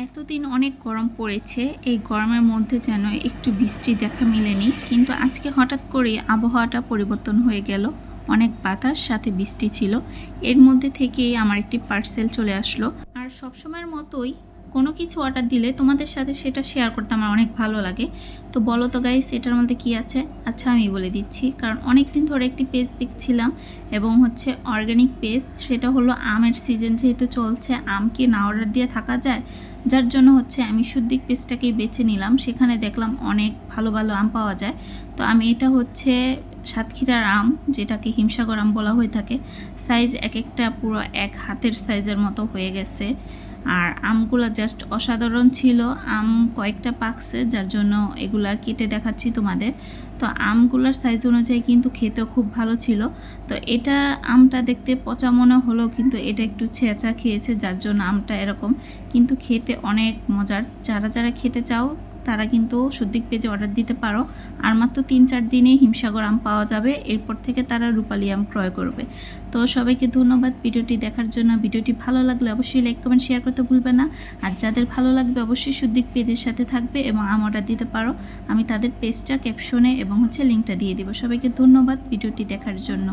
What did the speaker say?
এতদিন অনেক গরম পড়েছে, এই গরমের মধ্যে যেন একটু বৃষ্টি দেখা মেলেনি, কিন্তু আজকে হঠাৎ করে আবহাওয়াটা পরিবর্তন হয়ে গেল। অনেক বাতাস সাথে বৃষ্টি ছিল, এর মধ্যে থেকেই আমার একটি পার্সেল চলে আসলো। আর সবসময়ের মতোই কোনো কিছু অর্ডার দিলে তোমাদের সাথে সেটা শেয়ার করতে আমার অনেক ভালো লাগে। তো বলো তো গাইস, এটার মধ্যে কি আছে? আচ্ছা আমি বলে দিচ্ছি, কারণ অনেক দিন ধরে একটি পেজ দেখছিলাম এবং হচ্ছে অর্গানিক পেজ, সেটা হলো আমের সিজন যেহেতু চলছে, আম কি না অর্ডার দিয়ে থাকা যায়, যার জন্য হচ্ছে আমি সুদ্দিক পেজটাকেই বেছে নিলাম। সেখানে দেখলাম অনেক ভালো ভালো আম পাওয়া যায়। তো আমি এটা হচ্ছে সাতক্ষীরার আম, যেটাকে হিমসাগর আম বলা হয়ে থাকে। সাইজ এক একটা পুরো এক হাতের সাইজের মতো হয়ে গেছে। আর আমগুলো জাস্ট অসাধারণ ছিল। আম কয়েকটা পাকছে, যার জন্য এগুলা কেটে দেখাচ্ছি তোমাদের। তো আমগুলার সাইজ অনুযায়ী কিন্তু খেতেও খুব ভালো ছিল। তো এটা আমটা দেখতে পচা মনে হলো, কিন্তু এটা একটু ছেঁচা খেয়েছে, যার জন্য আমটা এরকম, কিন্তু খেতে অনেক মজার। যারা যারা খেতে চাও তারা কিন্তু সুদ্দিক পেজে অর্ডার দিতে পারো। আর মাত্র 3-4 দিনেই হিমসাগর আম পাওয়া যাবে, এরপর থেকে তারা রূপালী আম ক্রয় করবে। তো সবাইকে ধন্যবাদ ভিডিওটি দেখার জন্য। ভিডিওটি ভালো লাগলে অবশ্যই লাইক কমেন্ট শেয়ার করতে ভুলবে না। আর যাদের ভালো লাগবে অবশ্যই সুদ্দিক পেজের সাথে থাকবে এবং আম অর্ডার দিতে পারো। আমি তাদের পেজটা ক্যাপশনে এবং হচ্ছে লিঙ্কটা দিয়ে দিব। সবাইকে ধন্যবাদ ভিডিওটি দেখার জন্য।